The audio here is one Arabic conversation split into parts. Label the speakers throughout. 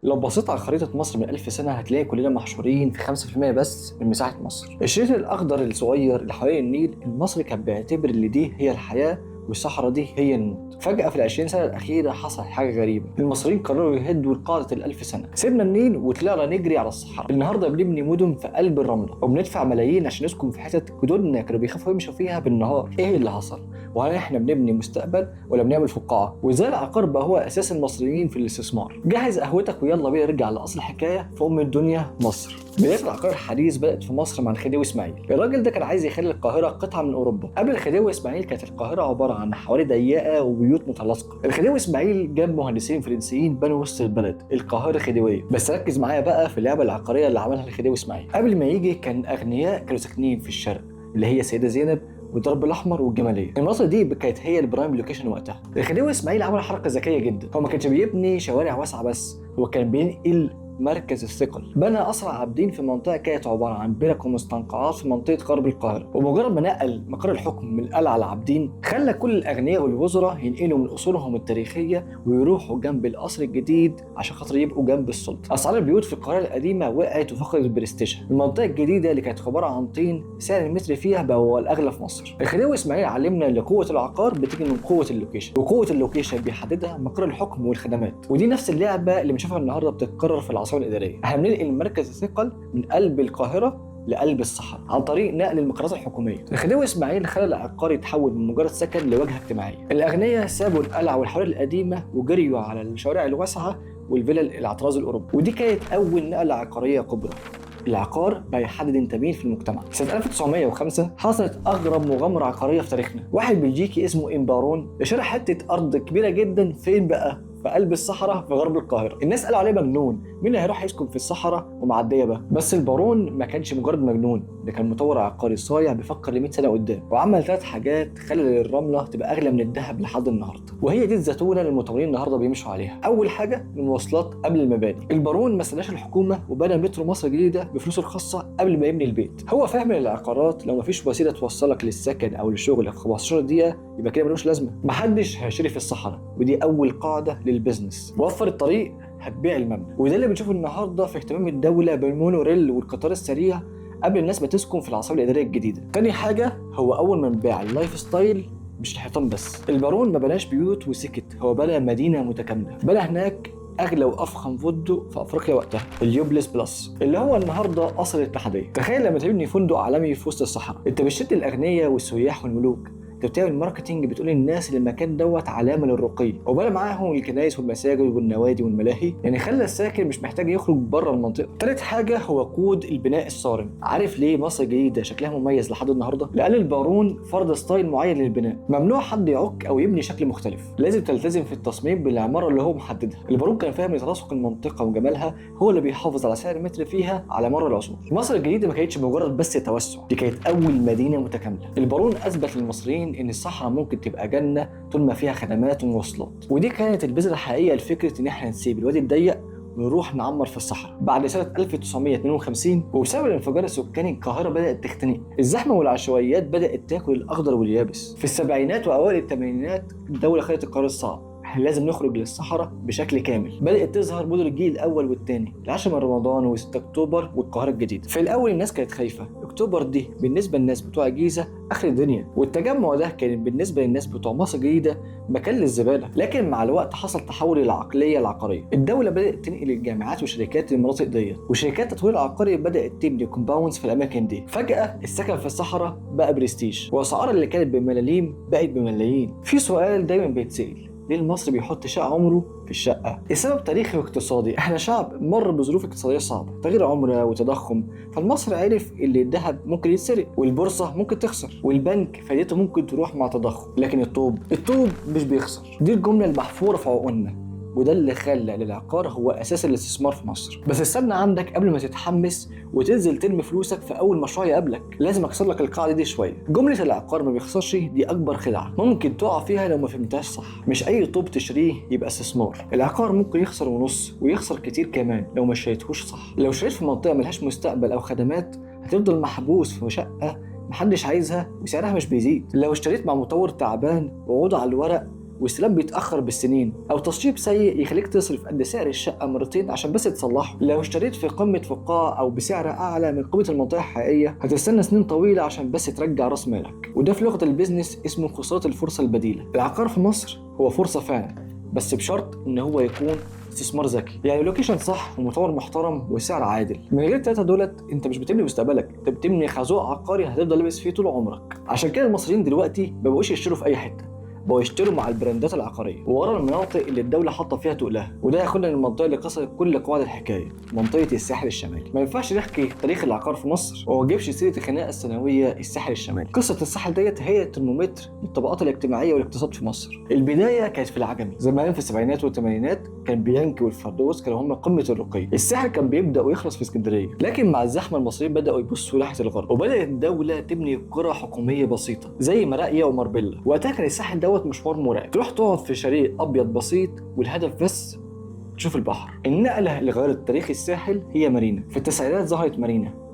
Speaker 1: لو بصيت على خريطة مصر من 1000 سنة هتلاقي كلنا محشورين في 5% بس من مساحة مصر. الشريط الأخضر الصغير اللي حوالين النيل المصري كان بيعتبر إن دي هي الحياة والصحراء دي هي الموت. فجأة في العشرين سنة الأخيرة حصل حاجة غريبة، المصريين قرروا يهدوا قاعدة الألف سنة، سيبنا النيل وطلعنا نجري على الصحراء. النهاردة بنبني مدن في قلب الرملة وبندفع ملايين عشان نسكن في حتت جدودنا كانوا بيخافوا يمشوا فيها بالنهار. إيه اللي حصل؟ وهل إحنا بنبني مستقبل ولا بنعمل فقاعة؟ وإزاي العقار بقى هو أساس المصريين في الاستثمار؟ جهز قهوتك ويلا بينا نرجع لأصل الحكاية في أم الدنيا مصر. بداية العقار الحديث بدأت في مصر مع الخديوي إسماعيل. الراجل ده كان عايز يخلي القاهرة قطعة من أوروبا. قبل الخديوي إسماعيل كانت القاهرة عبارة عن حواري ضيقة وبيوت متلاصقة. الخديوي إسماعيل جاب مهندسين فرنسيين بنوا وسط البلد القاهرة الخديوية. بس ركز معايا بقى في اللعبة العقارية اللي عملها الخديوي إسماعيل. قبل ما يجي كان أغنياء كانوا ساكنين في الشرق اللي هي السيدة زينب والدرب الاحمر والجماليه. المناطق دي كانت هي البرايم لوكيشن وقتها. الخديوي اسماعيل عمل حركه ذكيه جدا، هو ما كانش بيبني شوارع واسعه بس، هو كان بينقل مركز الثقل. بنى اسرع عابدين في منطقه كانت عباره عن برك ومستنقعات في منطقه غرب القاهره. ومجرد ما نقل مقر الحكم من القلعه لعابدين خلى كل الاغنياء والوزراء ينقلوا من اصولهم التاريخيه ويروحوا جنب القصر الجديد عشان خاطر يبقوا جنب السلطه. اسعار البيوت في القاهره القديمه وقعت وفقدت البرستيج. المنطقه الجديده اللي كانت عباره عن طين سعر المتر فيها بقى هو الاغلى في مصر. الخديوي اسماعيل علمنا ان قوه العقار بتيجي من قوه اللوكيشن، وقوه اللوكيشن بيحددها مقر الحكم والخدمات. ودي نفس اللعبه اللي بنشوفها النهارده بتتكرر في العاصمه الاداريه. هننقل مركز الثقل من قلب القاهره لقلب الصحراء عن طريق نقل المقرات الحكوميه. الخديوي اسماعيل خلى العقار يتحول من مجرد سكن لواجهه اجتماعيه. الاغنياء سابوا القلعه والحواري القديمه وجريوا على الشوارع الواسعه والفلل على الطراز الاوروبي. ودي كانت اول نقله عقاريه كبرى. العقار بقى يحدد انت مين في المجتمع. سنة 1905 حصلت أغرب مغامرة عقارية في تاريخنا. واحد بلجيكي اسمه إمبارون اشترى حتة أرض كبيرة جدا فين بقى؟ في قلب الصحراء في غرب القاهرة. الناس قالوا عليه مجنون، مين اللي هيروح يسكن في الصحراء ومعدية بقى؟ بس البارون ما كانش مجرد مجنون، ده كان مطور عقاري صايع بيفكر ل 100 سنة قدام، وعمل 3 حاجات خلى الرملة تبقى أغلى من الذهب لحد النهاردة، وهي دي الزتونة اللي المطورين النهاردة بيمشوا عليها. أول حاجة المواصلات قبل المباني. البارون ما استناش الحكومة وبنى مترو مصر الجديدة بفلوسه الخاصة قبل ما يبني البيت. هو فاهم ان العقارات لو ما فيش وسيلة توصلك للسكن أو للشغل في 15 دقيقة يبقى كده ملوش لازمة. محدش هيشتري في الصحراء، ودي أول قاعدة للبيزنس. وفر الطريق هتبيع المبنى. وده اللي بنشوفه النهارده في اهتمام الدولة بالمونوريل والقطار السريع قبل الناس ما تسكن في العاصمة الإدارية الجديدة. تاني حاجة هو أول ما نبيع اللايف ستايل مش الحيطان بس. البارون ما بناش بيوت وسكت، هو بنى مدينة متكاملة. بنى هناك اغلى وافخم فندق في افريقيا وقتها، اليوبلس بلس، اللي هو النهارده قصر الاتحاديه. تخيل لما تبني فندق عالمي في وسط الصحراء، انت بتشد الاغنياء والسياح والملوك، انت بتعمل ماركتنج بتقول للناس ان المكان دوت علامه للرقي. وبنى معاهم الكنائس والمساجد والنوادي والملاهي، يعني خلى الساكن مش محتاج يخرج بره المنطقه. ثالث حاجه هو كود البناء الصارم. عارف ليه مصر الجديده شكلها مميز لحد النهارده؟ لان البارون فرض ستايل معين للبناء، ممنوع حد يعك او يبني شكل مختلف، لازم تلتزم في التصميم بالعماره اللي هو محددها. البارون كان فاهم ان تناسق المنطقه وجمالها هو اللي بيحافظ على سعر المتر فيها على مر العصور. مصر الجديده ما كانتش مجرد بس توسع، دي كانت اول مدينه متكامله. البارون اثبت للمصريين ان الصحراء ممكن تبقى جنه طول ما فيها خدمات ومواصلات. ودي كانت البذره الحقيقيه لفكره ان احنا نسيب الوادي الضيق ونروح نعمر في الصحراء. بعد سنة 1952 وبسبب الانفجار السكاني القاهرة بدأت تختنق، الزحمة والعشوائيات بدأت تاكل الأخضر واليابس. في السبعينات وأوائل الثمانينات الدولة خدت القرار الصعب، احنا لازم نخرج للصحراء بشكل كامل. بدأت تظهر مدن الجيل الأول والثاني، العاشر من رمضان و6 أكتوبر والقاهرة الجديدة. في الأول الناس كانت خايفة، أكتوبر دي بالنسبة للناس بتوع الجيزة آخر الدنيا، والتجمع ده كان بالنسبة للناس بتوع مصر الجديدة مكان للزبالة. لكن مع الوقت حصل تحول للعقلية العقارية، الدولة بدأت تنقل الجامعات والشركات للمناطق ديت، وشركات التطوير العقاري بدأت تبني كومباوندز في الأماكن دي. فجأة السكن في الصحراء بقى برستيج، وأسعار اللي كانت بملاليم بقت بملايين. في سؤال دايما بيتسأل، ليه المصري بيحط شقة عمره في الشقة؟ السبب تاريخي واقتصادي، احنا شعب مر بظروف اقتصادية صعبة، تغيير عملة وتضخم، فالمصري عرف اللي الذهب ممكن يتسرق والبورصة ممكن تخسر والبنك فايدته ممكن تروح مع تضخم، لكن الطوب مش بيخسر. دي الجملة المحفورة في عقولنا، وده اللي خلى للعقار هو اساس الاستثمار في مصر. بس استنى عندك قبل ما تتحمس وتنزل ترمي فلوسك في اول مشروع يقابلك، لازم اكسر لك القاعده دي شويه. جمله العقار ما بيخسرش دي اكبر خدعه ممكن تقع فيها لو ما فهمتهاش صح. مش اي طوب تشتريه يبقى استثمار. العقار ممكن يخسر ونص ويخسر كتير كمان لو ما شريتهوش صح. لو شريت في منطقه ملهاش مستقبل او خدمات هتفضل محبوس في شقه محدش عايزها وسعرها مش بيزيد. لو اشتريت مع مطور تعبان وعوضه على الورق والاستلام بيتاخر بالسنين، او تشطيب سيء يخليك تصرف قد سعر الشقه مرتين عشان بس تصلحه. لو اشتريت في قمه فقاعه او بسعر اعلى من قيمه المنطقه الحقيقيه هتستنى سنين طويله عشان بس ترجع راس مالك، وده في لغه البيزنس اسمه خساره الفرصه البديله. العقار في مصر هو فرصه فعلا، بس بشرط ان هو يكون استثمار ذكي، يعني لوكيشن صح ومطور محترم وسعر عادل. من غير التلاته دولت انت مش بتبني مستقبلك، انت بتبني خازوق عقاري هتفضل لابس فيه طول عمرك. عشان كده المصريين دلوقتي ما بقوش يشتروا في اي حته، بقوا يشتروا مع البراندات العقاريه ورا المناطق اللي الدوله حاطه فيها تقلها. وده ياخدنا للمنطقه اللي كسرت كل قواعد الحكايه، منطقه الساحل الشمالي. ما ينفعش نحكي تاريخ العقار في مصر وما نجيبش سيره الخناقه السنويه الساحل الشمالي. قصه الساحل ديت هي ترمومتر للطبقات الاجتماعيه والاقتصاد في مصر. البدايه كانت في العجمي زمان في السبعينات والثمانينات، كان بيانكي والفردوس كانوا هم قمه الرقي. الساحل كان بيبدا ويخلص في اسكندريه، لكن مع الزحمه المصريين بداوا يبصوا ناحيه الغرب، وبدات الدوله تبني قرى حكوميه بسيطه زي مراقيه ومربله. وقتها كان الساحل دوت مشوار مرعب، تروح تقعد في شاليه ابيض بسيط والهدف بس تشوف البحر. النقله اللي غيرت تاريخ الساحل هي مارينا. في التسعينات ظهرت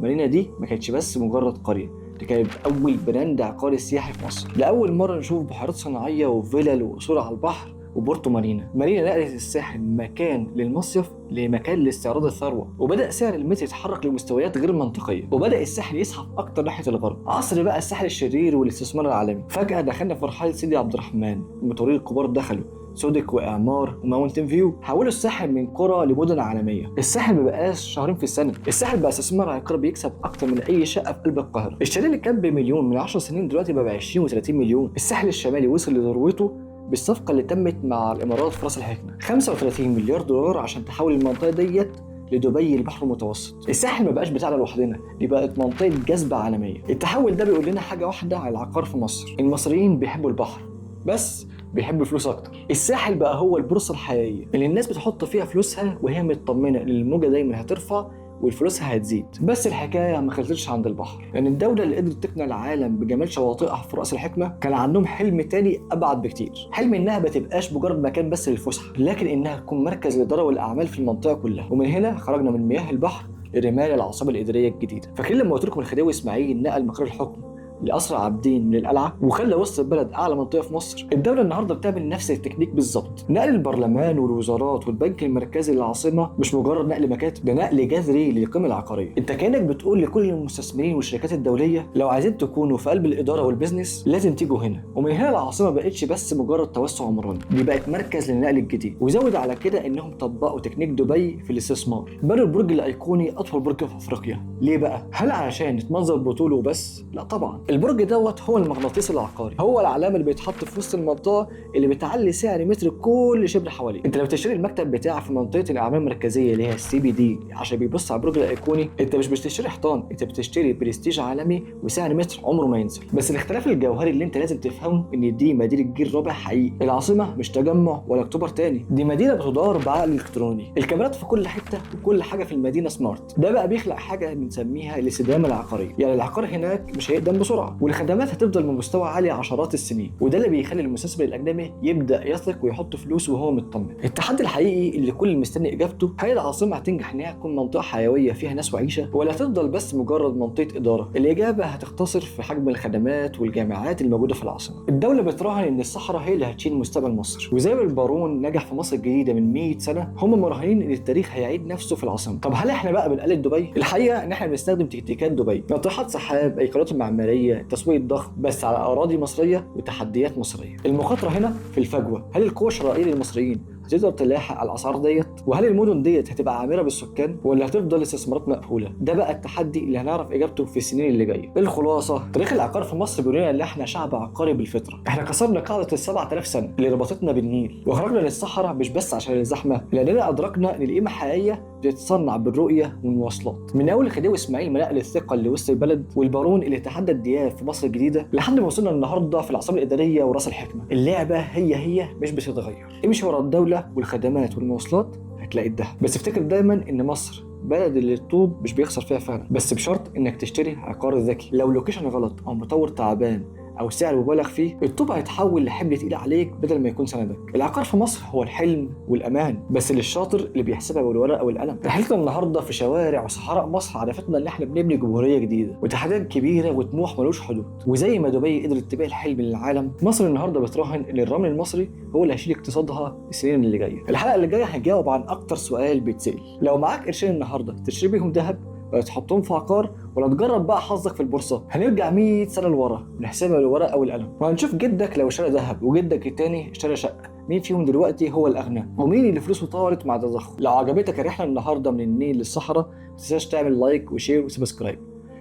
Speaker 1: مارينا دي ما كانتش بس مجرد قريه، دي كانت اول براند عقاري سياحي في مصر. لاول مره نشوف بحيرات صناعيه وفيلل وقصور على البحر وبورتو مارينا نقلت الساحل من مكان للمصيف لمكان لاستعراض الثروه، وبدا سعر المتر يتحرك لمستويات غير منطقيه، وبدا الساحل يزحف اكتر ناحيه الغرب. عصر بقى الساحل الشرير والاستثمار العالمي. فجاه دخلنا في مرحله سيدي عبد الرحمن، المطورين الكبار دخلوا، سودك واعمار وماونتن فيو حولوا الساحل من قرى لمدن عالميه. الساحل ما بقاش شهرين في السنه، الساحل بقى استثمار عقاري بيكسب اكتر من اي شقه في قلب القاهره. الشاليه اللي كان بمليون من 10 سنين دلوقتي بقى ب 20 و30 مليون. الساحل الشمالي وصل لذروته بالصفقه اللي تمت مع الامارات في راس الحكمه، 35 مليار دولار عشان تحول المنطقه ديت لدبي البحر المتوسط. الساحل ما بقاش بتاعنا لوحدنا، دي بقت منطقه جذب عالميه. التحول ده بيقول لنا حاجه واحده على العقار في مصر، المصريين بيحبوا البحر بس بيحبوا الفلوس اكتر. الساحل بقى هو البورصه الحقيقيه اللي الناس بتحط فيها فلوسها وهي مطمنه ان الموجه دايما هترفع والفلوسها هتزيد. بس الحكايه ما خلصتش عند البحر، لان الدوله اللي قدرت تقنع العالم بجمال شواطئها في راس الحكمه كان عندهم حلم تاني ابعد بكتير، حلم انها ما تبقاش مجرد مكان بس للفسحه، لكن انها تكون مركز للاداره والاعمال في المنطقه كلها. ومن هنا خرجنا من مياه البحر لرمال العاصمه الاداريه الجديده. فاكرين لما قلت لكم الخديوي اسماعيل نقل مقر الحكم لأسرع عابدين من القلعة وخلى وسط البلد أعلى منطقة في مصر؟ الدولة النهاردة بتعمل نفس التكنيك بالظبط. نقل البرلمان والوزارات والبنك المركزي للعاصمة مش مجرد نقل مكاتب، ده نقل جذري للقيمة العقارية. أنت كأنك بتقول لكل المستثمرين والشركات الدولية لو عايزين تكونوا في قلب الإدارة والبيزنس لازم تيجوا هنا. ومن هنا العاصمة ما بقتش بس مجرد توسع عمراني، دي بقت مركز للنقل الجديد. وزود على كده إنهم طبقوا تكنيك دبي في الاستثمار، بنوا البرج الأيقوني أطول برج في أفريقيا. ليه بقى؟ هل علشان يتمنظر بطوله وبس؟ لا طبعا. البرج دوت هو المغناطيس العقاري، هو العلامه اللي بيتحط في وسط المنطقه اللي بتعلي سعر متر كل شبر حواليه. انت لو تشتري المكتب بتاعك في منطقه الاعمال المركزيه اللي هي السي بي دي عشان بيبص على البرج الايقوني، انت مش بتشتري حيطان، انت بتشتري برستيج عالمي وسعر متر عمره ما ينزل. بس الاختلاف الجوهري اللي انت لازم تفهمه ان دي مدينه جيل رابع حقيقي. العاصمه مش تجمع ولا اكتوبر تاني، دي مدينه بتدار بعقل الكتروني، الكاميرات في كل حته وكل حاجه في المدينه سمارت. ده بقى بيخلق حاجه بنسميها الاستدامه العقاريه، يعني العقار هناك مش هيقدم بسرعه والخدمات هتفضل بمستوى عالي عشرات السنين، وده اللي بيخلي المستثمر الاجنبي يبدا يثق ويحط فلوسه وهو مطمن. التحدي الحقيقي اللي كل مستني اجابته، هل العاصمه هتنجح انها تكون منطقه حيويه فيها ناس وعيشه، ولا هتفضل بس مجرد منطقه اداره؟ الاجابه هتختصر في حجم الخدمات والجامعات الموجوده في العاصمه. الدوله بتراهن ان الصحراء هي اللي هتشيل مستقبل مصر، وزي ما البارون نجح في مصر الجديده من 100 سنه، هم مراهنين ان التاريخ هيعيد نفسه في العاصمه. طب هل احنا بقى بنقلد دبي؟ الحقيقه ان احنا بنستخدم تكتيكات دبي، ناطحات سحاب، ايقونات معماريه، تسويق ضخم بس على اراضي مصريه وتحديات مصريه. المخاطره هنا في الفجوه، هل القوه الشرائيه للمصريين هتقدر تلاحق على الاسعار ديت؟ وهل المدن ديت هتبقى عامره بالسكان ولا هتفضل استثمارات مقفوله؟ ده بقى التحدي اللي هنعرف اجابته في السنين اللي جايه. الخلاصه، تاريخ العقار في مصر بيقول لنا ان احنا شعب عقاري بالفطره. احنا كسرنا قاعده ال 7000 سنه اللي ربطتنا بالنيل وخرجنا للصحراء مش بس عشان الزحمه، لاننا ادركنا ان القيمه الحقيقيه بتتصنع بالرؤيه والمواصلات. من اول خديوي اسماعيل ما نقل الثقه اللي وسط البلد، والبارون اللي تحدى الدياب في مصر الجديده، لحد ما وصلنا النهارده في العاصمه الاداريه وراس الحكمه. اللعبه هي مش بتتغير، امشي ورا الدوله والخدمات والمواصلات هتلاقي الدهب. بس افتكر دايما ان مصر بلد اللي الطوب مش بيخسر فيها فعلا، بس بشرط انك تشتري عقار ذكي. لو لوكيشن غلط او مطور تعبان او سعر مبالغ فيه، الطوب هيتحول لحمل تقيل عليك بدل ما يكون سندك. العقار في مصر هو الحلم والامان، بس للشاطر اللي بيحسبها بالورقه والقلم. رحلتنا النهارده في شوارع وصحراء مصر عرفتنا ان احنا بنبني جمهوريه جديده وتحديات كبيره وطموح ملوش حدود. وزي ما دبي قدرت تبيع الحلم للعالم، مصر النهارده بتراهن ان الرمل المصري هو اللي هيشيل اقتصادها السنين اللي جايه. الحلقه اللي جايه هنجاوب عن اكتر سؤال بيتسال: لو معاك قرشين النهارده تشتري بيهم ذهب ولا تحطهم في عقار ولا تجرب بقى حظك في البورصه؟ هنرجع 100 سنه لورا ونحسبها بالورقه والقلم، وهنشوف جدك لو اشترى ذهب وجدك التاني اشترى شقه، مين فيهم دلوقتي هو الاغنى ومين اللي فلوسه طارت مع التضخم. لو عجبتك الرحله النهارده من النيل للصحراء ما تنساش تعمل لايك وشير وسبسكرايب،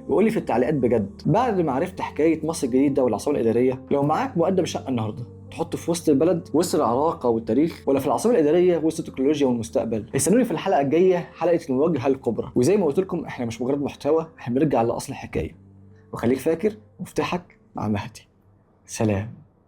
Speaker 1: وقول لي في التعليقات بجد بعد ما عرفت حكايه مصر الجديده والعاصمه الاداريه، لو معاك مقدم شقه النهارده تحطه في وسط البلد وسط العراقه والتاريخ، ولا في العاصمه الاداريه وسط التكنولوجيا والمستقبل؟ استنوني في الحلقه الجايه، حلقه المواجهه الكبرى. وزي ما قلت لكم احنا مش مجرد محتوى، احنا بنرجع لاصل الحكايه. وخليك فاكر مفتاحك مع مهدي. سلام.